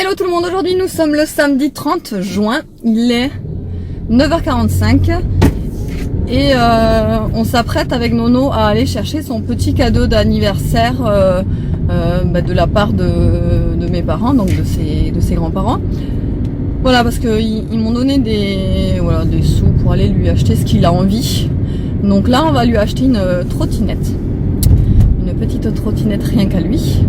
Hello tout le monde, aujourd'hui nous sommes le samedi 30 juin, il est 9h45 et on s'apprête avec Nono à aller chercher son petit cadeau d'anniversaire de la part de mes parents, donc de ses grands-parents. Voilà, parce qu'ils m'ont donné des sous pour aller lui acheter ce qu'il a envie. Donc là on va lui acheter une trottinette, une petite trottinette rien qu'à lui.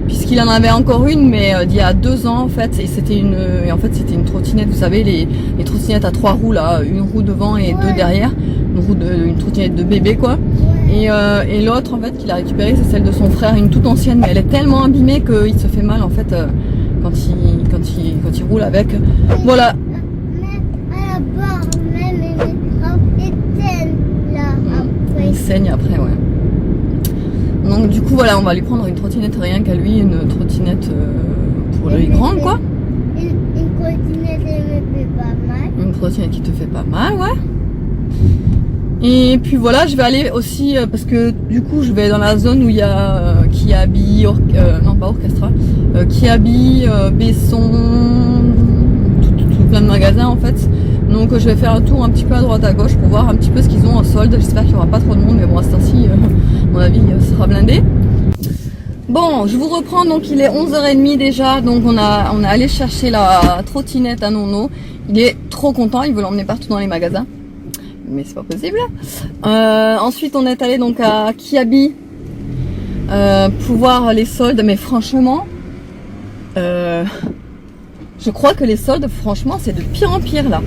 Puisqu'il en avait encore une, mais d'il y a 2 ans en fait, et c'était une trottinette, vous savez, les trottinettes à 3 roues là, une roue devant et 2 derrière, une trottinette de bébé quoi. Et l'autre en fait qu'il a récupérée, c'est celle de son frère, une toute ancienne, mais elle est tellement abîmée qu'il se fait mal en fait quand il roule avec. Voilà. Il saigne après, ouais. Donc du coup voilà, on va lui prendre une trottinette rien qu'à lui, une trottinette pour les grands quoi. Une trottinette qui me fait pas mal. Une trottinette qui te fait pas mal, ouais. Et puis voilà, je vais aller aussi, parce que du coup je vais dans la zone où il y a Kiabi, non pas Orchestra, Kiabi, Besson, tout plein de magasins en fait. Donc je vais faire un tour un petit peu à droite à gauche pour voir un petit peu ce qu'ils ont en solde. J'espère qu'il n'y aura pas trop de monde, mais bon à ce temps-ci, à mon avis, sera blindé. Bon, je vous reprends, donc il est 11h30 déjà, donc on est allé chercher la trottinette à Nono. Il est trop content, il veut l'emmener partout dans les magasins, mais c'est pas possible. Ensuite on est allé donc à Kiabi pour voir les soldes, mais franchement, je crois que les soldes, franchement, c'est de pire en pire là.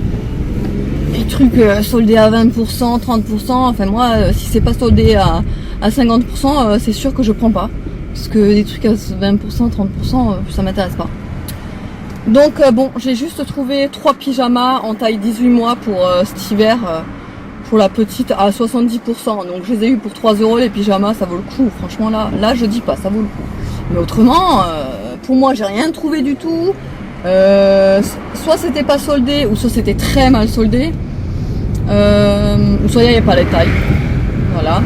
Les trucs soldés à 20%, 30%, enfin moi, si c'est pas soldé à 50%, c'est sûr que je prends pas. Parce que des trucs à 20%, 30%, ça m'intéresse pas. Donc bon, j'ai juste trouvé 3 pyjamas en taille 18 mois pour cet hiver, pour la petite à 70%. Donc je les ai eu pour 3 € les pyjamas, ça vaut le coup. Franchement là je dis pas, ça vaut le coup. Mais autrement, pour moi, j'ai rien trouvé du tout. Soit c'était pas soldé, ou soit c'était très mal soldé, ou soit il n'y avait pas les tailles, voilà.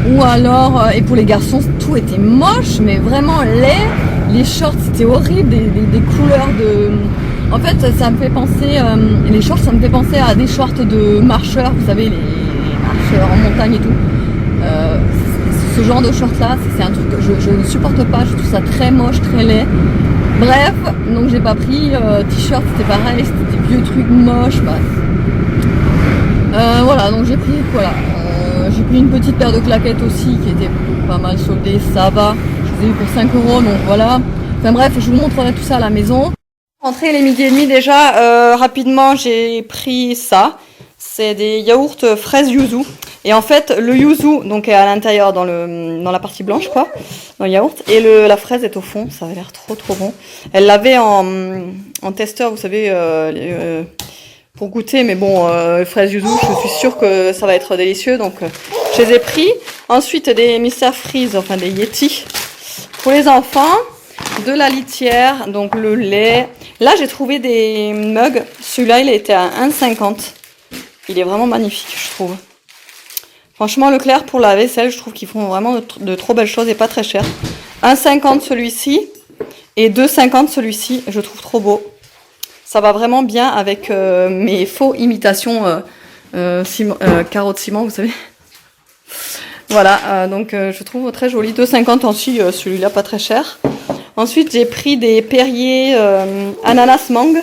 Ou alors, et pour les garçons, tout était moche, mais vraiment laid. Les shorts c'était horrible, des couleurs de... En fait ça me fait penser, les shorts ça me fait penser à des shorts de marcheurs, vous savez, les marcheurs en montagne et tout. Ce genre de short là, c'est un truc que je ne supporte pas, je trouve ça très moche, très laid. Bref, donc j'ai pas pris, t-shirt c'était pareil, c'était des vieux trucs moches, bref. Voilà, donc j'ai pris, j'ai pris une petite paire de claquettes aussi qui était pas mal soldée, ça va. Je les ai eu pour 5 €, donc voilà. Enfin bref, je vous montrerai tout ça à la maison. Rentrée, il est 12h30 déjà, rapidement j'ai pris ça. C'est des yaourts fraises yuzu. Et en fait, le yuzu donc est à l'intérieur dans la partie blanche quoi, dans le yaourt, et la fraise est au fond. Ça avait l'air trop bon. Elle l'avait en testeur, vous savez, pour goûter, mais bon, fraises yuzu, je suis sûre que ça va être délicieux, donc je les ai pris. Ensuite des Mr Freeze, enfin des Yeti pour les enfants, de la litière, donc le lait. Là j'ai trouvé des mugs. Celui-là il était à 1,50 €. Il est vraiment magnifique, je trouve. Franchement, Leclerc pour la vaisselle, je trouve qu'ils font vraiment de trop belles choses et pas très cher. 1,50 € celui-ci et 2,50 € celui-ci, je trouve trop beau. Ça va vraiment bien avec mes faux imitations carreaux de ciment, vous savez. Voilà, donc je trouve très joli. 2,50 € aussi, celui-là pas très cher. Ensuite, j'ai pris des Perrier ananas mangue.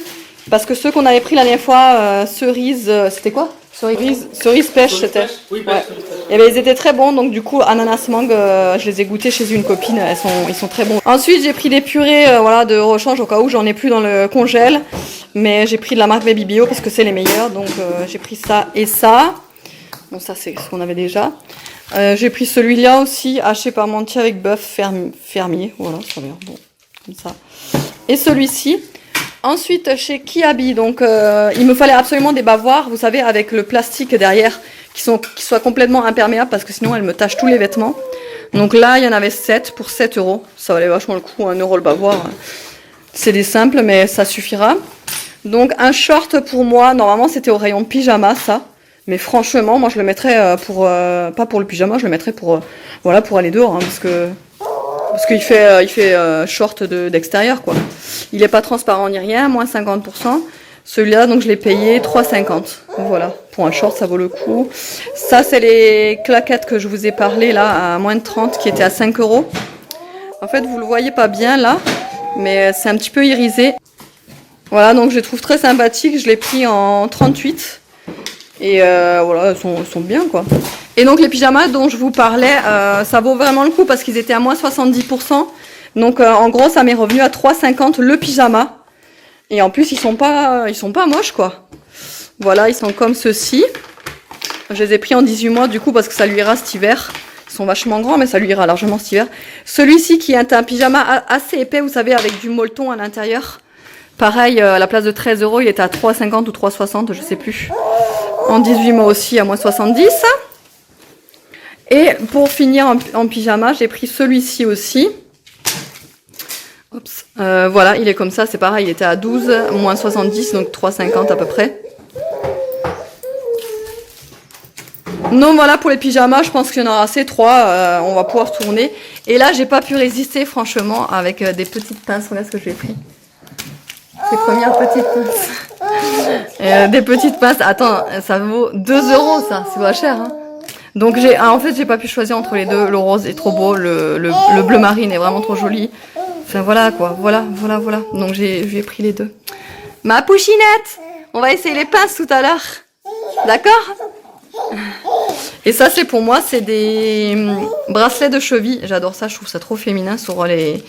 Parce que ceux qu'on avait pris la dernière fois, cerise, c'était quoi? Cerise pêche, c'était. Oui, ouais. Et ben ils étaient très bons, donc du coup ananas mangue, je les ai goûtés chez une copine, ils sont très bons. Ensuite j'ai pris des purées, de rechange au cas où j'en ai plus dans le congèle, mais j'ai pris de la marque Baby Bio parce que c'est les meilleurs, donc j'ai pris ça et ça. Bon ça c'est ce qu'on avait déjà. J'ai pris celui-là aussi, haché parmentier avec bœuf fermier, voilà, ça a l'air bon, comme ça. Et celui-ci. Ensuite, chez Kiabi, donc il me fallait absolument des bavoirs, vous savez, avec le plastique derrière, qui soient complètement imperméables, parce que sinon elles me tachent tous les vêtements. Donc là, il y en avait 7 pour 7 €. Ça valait vachement le coup, 1 € le bavoir. C'est des simples, mais ça suffira. Donc un short pour moi, normalement c'était au rayon pyjama, ça. Mais franchement, moi je le mettrais pas pour le pyjama, je le mettrais pour aller dehors, hein, parce que Parce qu'il fait, short d'extérieur, quoi. Il est pas transparent ni rien, moins 50%. Celui-là, donc je l'ai payé 3,50. Voilà, pour un short, ça vaut le coup. Ça, c'est les claquettes que je vous ai parlé là, à moins de 30, qui étaient à 5 €. En fait, vous le voyez pas bien là, mais c'est un petit peu irisé. Voilà, donc je les trouve très sympathiques. Je l'ai pris en 38. Et voilà, ils sont bien, quoi. Et donc les pyjamas dont je vous parlais, ça vaut vraiment le coup parce qu'ils étaient à moins 70%. Donc en gros, ça m'est revenu à 3,50 le pyjama. Et en plus, ils sont pas moches, quoi. Voilà, ils sont comme ceci. Je les ai pris en 18 mois, du coup, parce que ça lui ira cet hiver. Ils sont vachement grands, mais ça lui ira largement cet hiver. Celui-ci, qui est un pyjama assez épais, vous savez, avec du molleton à l'intérieur. Pareil, à la place de 13 €, il était à 3,50 ou 3,60, je sais plus. En 18 mois aussi, à moins 70. Et pour finir en pyjama, j'ai pris celui-ci aussi. Oups. Voilà, il est comme ça, c'est pareil, il était à 12, moins 70, donc 3,50 à peu près. Donc voilà pour les pyjamas, je pense qu'il y en aura assez, 3, on va pouvoir tourner. Et là, j'ai pas pu résister, franchement, avec des petites pinces. Regarde ce que j'ai pris. Ces premières petites pinces. Des petites pinces, attends, ça vaut 2 € ça, c'est pas cher, hein. Donc en fait, j'ai pas pu choisir entre les deux. Le rose est trop beau, le bleu marine est vraiment trop joli. Enfin voilà quoi, voilà. Donc j'ai pris les deux. Ma pouchinette, on va essayer les pinces tout à l'heure. D'accord? Et ça c'est pour moi, c'est des bracelets de cheville. J'adore ça, je trouve ça trop féminin sur les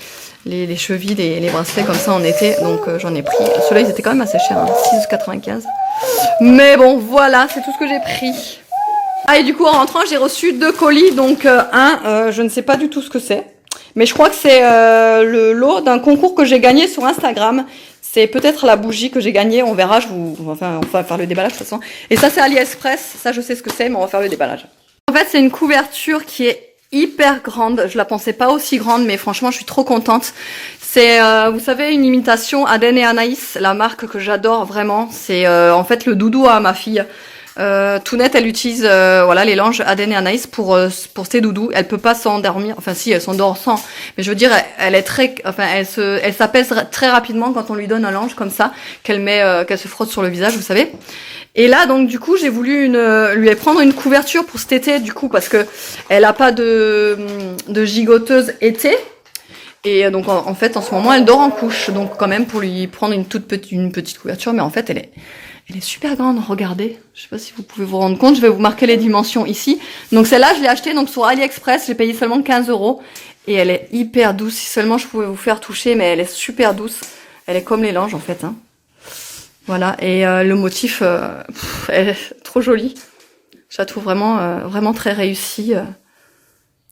chevilles, les bracelets comme ça en été. Donc j'en ai pris. Ceux-là ils étaient quand même assez chers, hein, 6,95. Mais bon voilà, c'est tout ce que j'ai pris. Ah et du coup en rentrant j'ai reçu 2 colis. Donc je ne sais pas du tout ce que c'est. Mais je crois que c'est le lot d'un concours que j'ai gagné sur Instagram. C'est peut-être la bougie que j'ai gagnée, on verra, on va faire le déballage de toute façon. Et ça c'est AliExpress, ça je sais ce que c'est, mais on va faire le déballage. En fait c'est une couverture qui est hyper grande, je la pensais pas aussi grande, mais franchement je suis trop contente. C'est, vous savez, une imitation Aden et Anaïs, la marque que j'adore vraiment. C'est en fait le doudou à ma fille. Tounette, elle utilise voilà les langes Aden et Anaïs pour ses doudous. Elle peut pas s'endormir, enfin si elle s'endort sans, mais je veux dire elle est très, enfin elle s'apaise très rapidement quand on lui donne un lange comme ça qu'elle se frotte sur le visage, vous savez. Et là donc du coup j'ai voulu lui prendre une couverture pour cet été du coup parce que elle a pas de gigoteuse été. Et donc en fait en ce moment elle dort en couche, donc quand même pour lui prendre une petite couverture, mais en fait elle est super grande, regardez. Je sais pas si vous pouvez vous rendre compte, je vais vous marquer les dimensions ici. Donc celle-là, je l'ai achetée donc sur AliExpress, j'ai payé seulement 15 € et elle est hyper douce. Si seulement je pouvais vous faire toucher, mais elle est super douce. Elle est comme les langes en fait, hein. Voilà, et le motif elle est trop jolie. Je la trouve vraiment très réussie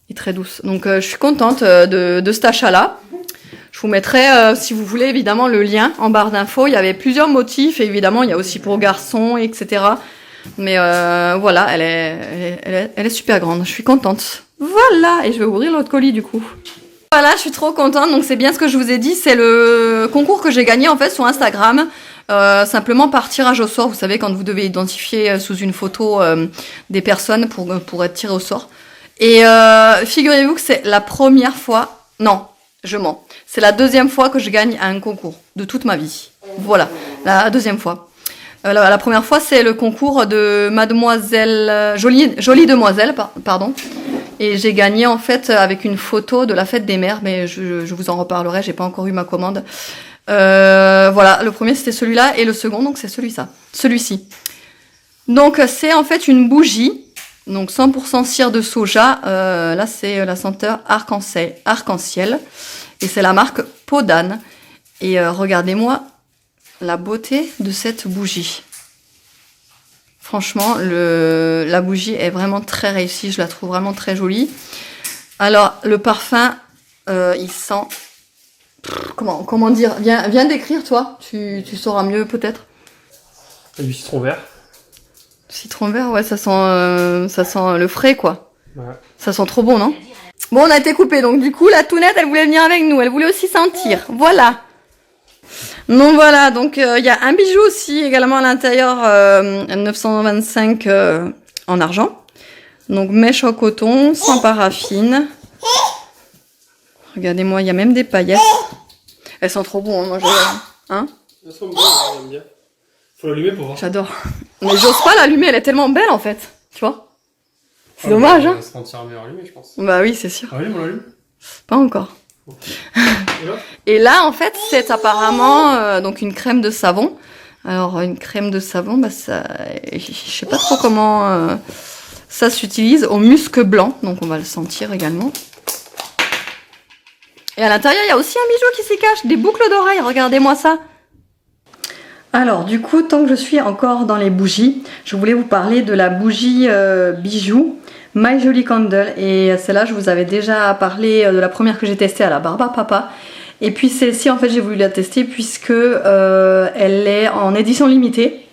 et très douce. Donc je suis contente de cet achat-là. Je vous mettrai, si vous voulez, évidemment, le lien en barre d'infos. Il y avait plusieurs motifs, et évidemment, il y a aussi pour garçons, etc. Mais voilà, elle est super grande. Je suis contente. Voilà, et je vais ouvrir l'autre colis, du coup. Voilà, je suis trop contente. Donc, c'est bien ce que je vous ai dit. C'est le concours que j'ai gagné, en fait, sur Instagram. Simplement par tirage au sort. Vous savez, quand vous devez identifier sous une photo des personnes pour être tiré au sort. Et figurez-vous que c'est la première fois... Non, je mens. C'est la deuxième fois que je gagne à un concours de toute ma vie. Voilà, la deuxième fois. La première fois, c'est le concours de Mademoiselle... Jolie Demoiselle, pardon. Et j'ai gagné en fait avec une photo de la fête des mères, mais je vous en reparlerai, j'ai pas encore eu ma commande. Voilà, le premier c'était celui-là et le second, donc c'est celui-ci. Donc c'est en fait une bougie, donc 100% cire de soja. Là c'est la senteur arc-en-ciel. Et c'est la marque Peau d'âne. Et regardez-moi la beauté de cette bougie. Franchement, la bougie est vraiment très réussie. Je la trouve vraiment très jolie. Alors, le parfum, il sent... Comment dire? Viens décrire, toi. Tu sauras mieux, peut-être. Du citron vert. Citron vert, ouais, ça sent le frais, quoi. Ouais. Ça sent trop bon, non? Bon, on a été coupé, donc du coup, la Tounette, elle voulait venir avec nous. Elle voulait aussi sentir. Voilà. Donc voilà, donc il y a un bijou aussi également à l'intérieur, 925 en argent. Donc mèche en coton, sans paraffine. Regardez-moi, il y a même des paillettes. Elles sont trop bonnes, hein, moi je... Hein? Elles sont bonnes, j'aime bien. Faut l'allumer pour voir. J'adore. Mais j'ose pas l'allumer, elle est tellement belle en fait. Tu vois? C'est dommage, hein? Elle sera entièrement allumée, je pense. Bah oui, c'est sûr. Allume, on l'allume. Pas encore. Okay. Et là, en fait, c'est apparemment donc une crème de savon. Alors, une crème de savon, bah ça... Je sais pas trop comment ça s'utilise. Au musc blanc, donc on va le sentir également. Et à l'intérieur, il y a aussi un bijou qui s'y cache, des boucles d'oreilles, regardez-moi ça. Alors du coup, tant que je suis encore dans les bougies, je voulais vous parler de la bougie bijou My Jolie Candle. Et celle-là, je vous avais déjà parlé de la première que j'ai testée à la Barba Papa. Et puis celle-ci, en fait, j'ai voulu la tester puisque elle est en édition limitée.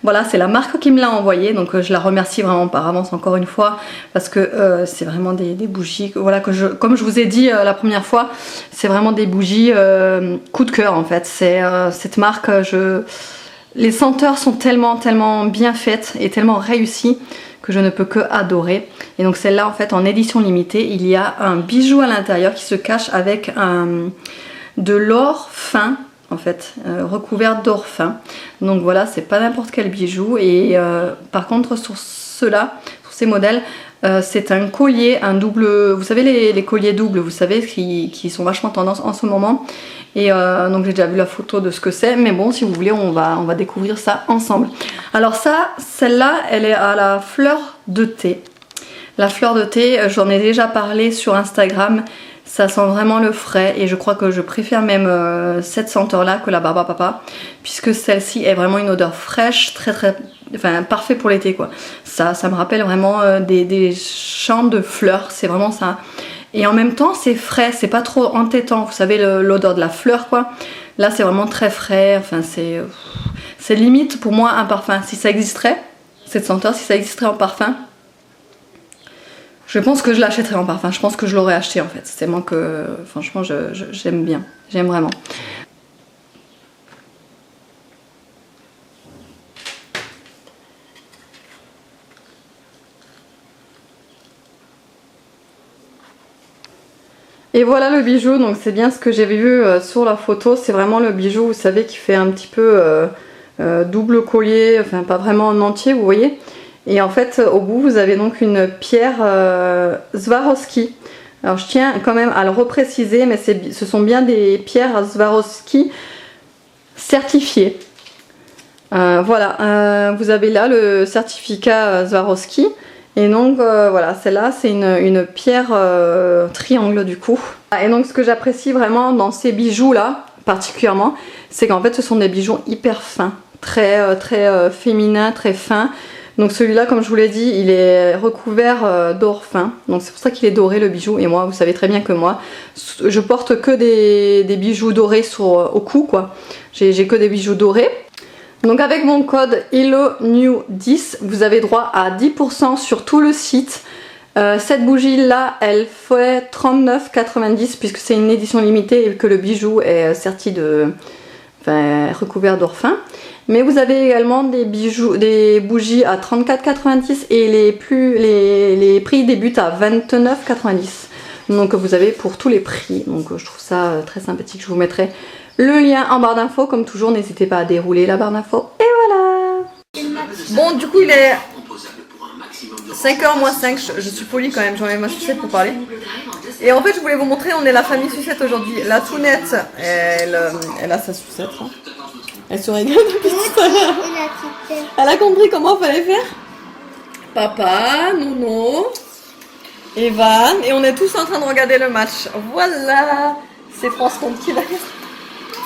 Voilà, c'est la marque qui me l'a envoyée, donc je la remercie vraiment par avance encore une fois, parce que c'est vraiment des bougies, voilà, comme je vous ai dit la première fois, c'est vraiment des bougies coup de cœur en fait. C'est cette marque, les senteurs sont tellement bien faites et tellement réussies que je ne peux que adorer. Et donc celle-là en fait en édition limitée, il y a un bijou à l'intérieur qui se cache avec de l'or fin. En fait, recouvert d'or fin. Donc voilà, c'est pas n'importe quel bijou. Et par contre, sur ceux-là, sur ces modèles, c'est un collier, un double. Vous savez, les colliers doubles, vous savez, qui sont vachement tendance en ce moment. Et donc j'ai déjà vu la photo de ce que c'est. Mais bon, si vous voulez, on va découvrir ça ensemble. Alors ça, celle-là, elle est à la fleur de thé. La fleur de thé, j'en ai déjà parlé sur Instagram. Ça sent vraiment le frais et je crois que je préfère même cette senteur là que la Barba Papa, puisque celle-ci est vraiment une odeur fraîche, enfin parfait pour l'été quoi. Ça me rappelle vraiment des champs de fleurs, c'est vraiment ça. Et en même temps c'est frais, c'est pas trop entêtant, vous savez l'odeur de la fleur quoi. Là c'est vraiment très frais, enfin c'est limite pour moi un parfum. Si ça existerait, cette senteur, si ça existerait en parfum, je pense que je l'achèterais en parfum, je pense que je l'aurais acheté en fait. C'est tellement que, franchement, j'aime bien, j'aime vraiment. Et voilà le bijou, donc c'est bien ce que j'avais vu sur la photo. C'est vraiment le bijou, vous savez, qui fait un petit peu double collier, enfin pas vraiment en entier, vous voyez. Et en fait, au bout, vous avez donc une pierre Swarovski. Alors, je tiens quand même à le repréciser, mais ce sont bien des pierres Swarovski certifiées. Voilà, vous avez là le certificat Swarovski. Et donc, voilà, celle-là, c'est une pierre triangle du coup. Et donc, ce que j'apprécie vraiment dans ces bijoux-là, particulièrement, c'est qu'en fait, ce sont des bijoux hyper fins, très féminins, très fins. Donc celui-là, comme je vous l'ai dit, il est recouvert d'or fin. Donc c'est pour ça qu'il est doré le bijou. Et moi, vous savez très bien que moi, je porte que des bijoux dorés au cou, quoi. J'ai que des bijoux dorés. Donc avec mon code HelloNew10, vous avez droit à 10% sur tout le site. Cette bougie-là, elle fait 39,90 puisque c'est une édition limitée et que le bijou est serti recouvert d'or fin. Mais vous avez également des bougies à 34,90 et les prix débutent à 29,90. Donc vous avez pour tous les prix. Donc je trouve ça très sympathique. Je vous mettrai le lien en barre d'infos. Comme toujours, n'hésitez pas à dérouler la barre d'infos. Et voilà. Bon, du coup, il est 5h moins 5. Je suis polie quand même. J'enlève ma sucette pour parler. Et en fait, je voulais vous montrer, on est la famille sucette aujourd'hui. La Tounette, elle a sa sucette. Hein. Elle se régale depuis tout à l'heure. Elle a compris comment il fallait faire. Papa, Nounou, Evan, et on est tous en train de regarder le match. Voilà, c'est France contre qui d'ailleurs?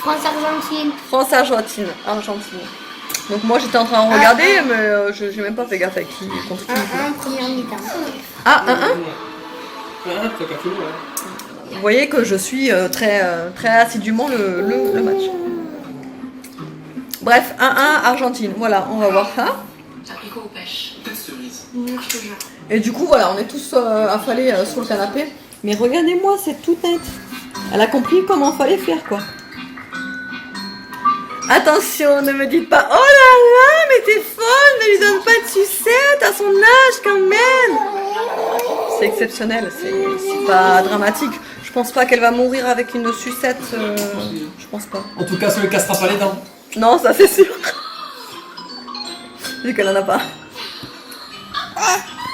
France-Argentine. France-Argentine. Argentine. Donc moi j'étais en train de regarder, mais j'ai même pas fait gaffe avec qui contre qui. 1-1, première mi-temps. Ah, 1-1. Ouais. Vous voyez que je suis très assidûment le match. Bref, 1-1 Argentine. Voilà, on va voir ça. T'as pris quoi aux pêches? Et du coup, voilà, on est tous affalés sur le canapé. Mais regardez-moi, c'est tout net. Elle a compris comment fallait faire, quoi. Attention, ne me dites pas « Oh là là, mais t'es folle, ne lui donne pas de sucette à son âge quand même !» C'est exceptionnel, c'est pas dramatique. Je pense pas qu'elle va mourir avec une sucette. Je pense pas. En tout cas, ça ne cassera pas les dents. Non, ça c'est sûr. Vu qu'elle en a pas.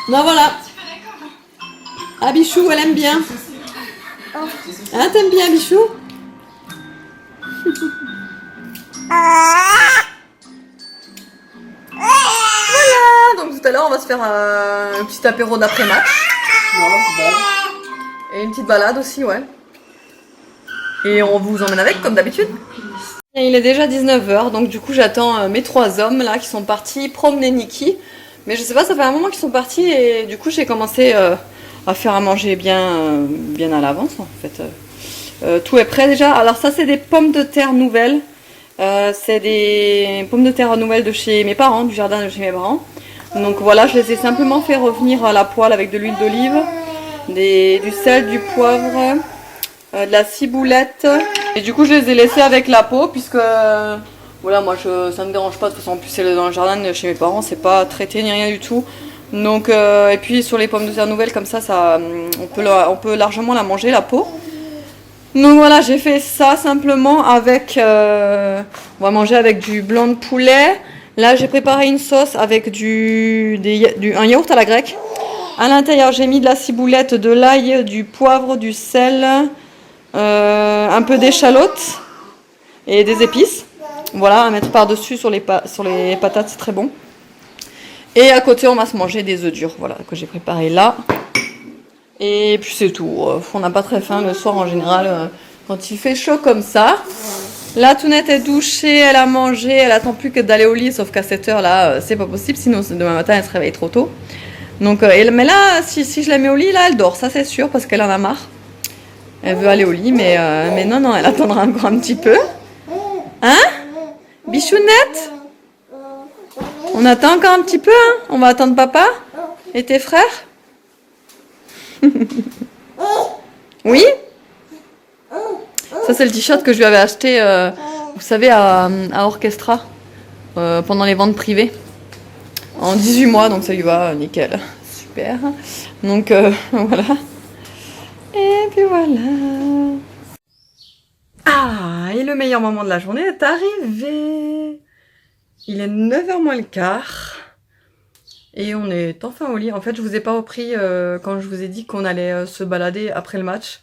Non, voilà. Ah, Bichou, elle aime bien. Hein, t'aimes bien, Bichou? Voilà. Donc tout à l'heure, on va se faire un petit apéro d'après-match. Et une petite balade aussi, ouais. Et on vous emmène avec, comme d'habitude. Et il est déjà 19h, donc du coup j'attends mes 3 hommes là qui sont partis promener Niki. Mais je sais pas, ça fait un moment qu'ils sont partis et du coup j'ai commencé à faire à manger bien à l'avance en fait. Tout est prêt déjà. Alors ça c'est des pommes de terre nouvelles. C'est des pommes de terre nouvelles de chez mes parents, du jardin de chez mes parents. Donc voilà, je les ai simplement fait revenir à la poêle avec de l'huile d'olive, du sel, du poivre, de la ciboulette. Et du coup je les ai laissés avec la peau puisque voilà, moi ça me dérange pas. De toute façon en plus c'est dans le jardin de chez mes parents, c'est pas traité ni rien du tout. Donc et puis sur les pommes de terre nouvelles comme ça, on peut largement la manger, la peau. Donc voilà, j'ai fait ça simplement avec on va manger avec du blanc de poulet. Là j'ai préparé une sauce avec un yaourt à la grecque. À l'intérieur j'ai mis de la ciboulette, de l'ail, du poivre, du sel, un peu d'échalote et des épices. Voilà, à mettre par-dessus sur les patates, c'est très bon. Et à côté, on va se manger des œufs durs, voilà, que j'ai préparé là. Et puis c'est tout. On n'a pas très faim le soir en général, quand il fait chaud comme ça. La Tounette est douchée, elle a mangé, elle attend plus que d'aller au lit, sauf qu'à cette heure-là, c'est pas possible, sinon demain matin, elle se réveille trop tôt. Donc, mais là, si je la mets au lit, là, elle dort, ça c'est sûr, parce qu'elle en a marre. Elle veut aller au lit, mais non, elle attendra encore un petit peu. Hein? Bichounette? On attend encore un petit peu, hein? On va attendre papa et tes frères? Oui? Ça c'est le t-shirt que je lui avais acheté, vous savez, à Orchestra, pendant les ventes privées. En 18 mois, donc ça lui va, nickel. Super. Donc voilà. Et puis voilà. Ah, et le meilleur moment de la journée est arrivé. Il est 9h moins le quart. Et on est enfin au lit. En fait, je vous ai pas repris quand je vous ai dit qu'on allait se balader après le match.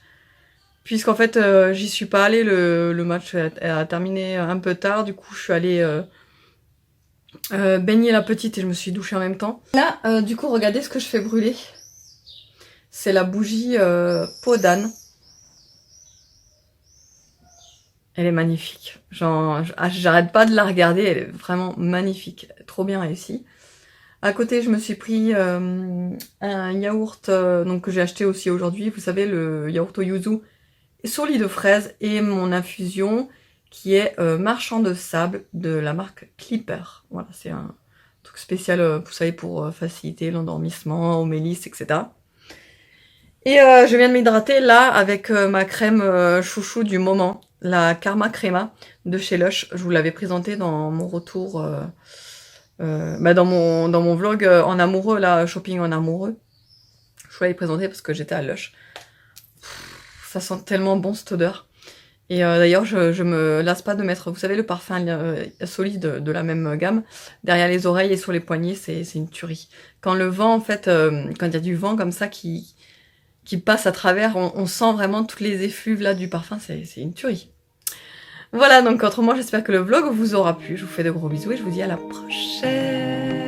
Puisqu'en fait, j'y suis pas allée. Le match a terminé un peu tard. Du coup, je suis allée baigner la petite et je me suis douchée en même temps. Là, du coup, regardez ce que je fais brûler. C'est la bougie peau d'âne. Elle est magnifique. J'arrête pas de la regarder. Elle est vraiment magnifique. Trop bien réussie. À côté, je me suis pris un yaourt donc que j'ai acheté aussi aujourd'hui. Vous savez, le yaourt au yuzu sur lit de fraises et mon infusion qui est marchand de sable de la marque Clipper. Voilà, c'est un truc spécial, vous savez, pour faciliter l'endormissement, aux mélisses, etc. Et je viens de m'hydrater là avec ma crème chouchou du moment, la Karma Crema de chez Lush. Je vous l'avais présentée dans mon retour, dans mon vlog en amoureux, là, shopping en amoureux. Je vous l'avais présenté parce que j'étais à Lush. Ça sent tellement bon cette odeur. Et d'ailleurs, je me lasse pas de mettre, vous savez, le parfum solide de la même gamme derrière les oreilles et sur les poignets, c'est une tuerie. Quand le vent, en fait, quand il y a du vent comme ça qui passe à travers, on sent vraiment toutes les effluves là du parfum, c'est une tuerie. Voilà, donc autrement, j'espère que le vlog vous aura plu. Je vous fais de gros bisous et je vous dis à la prochaine.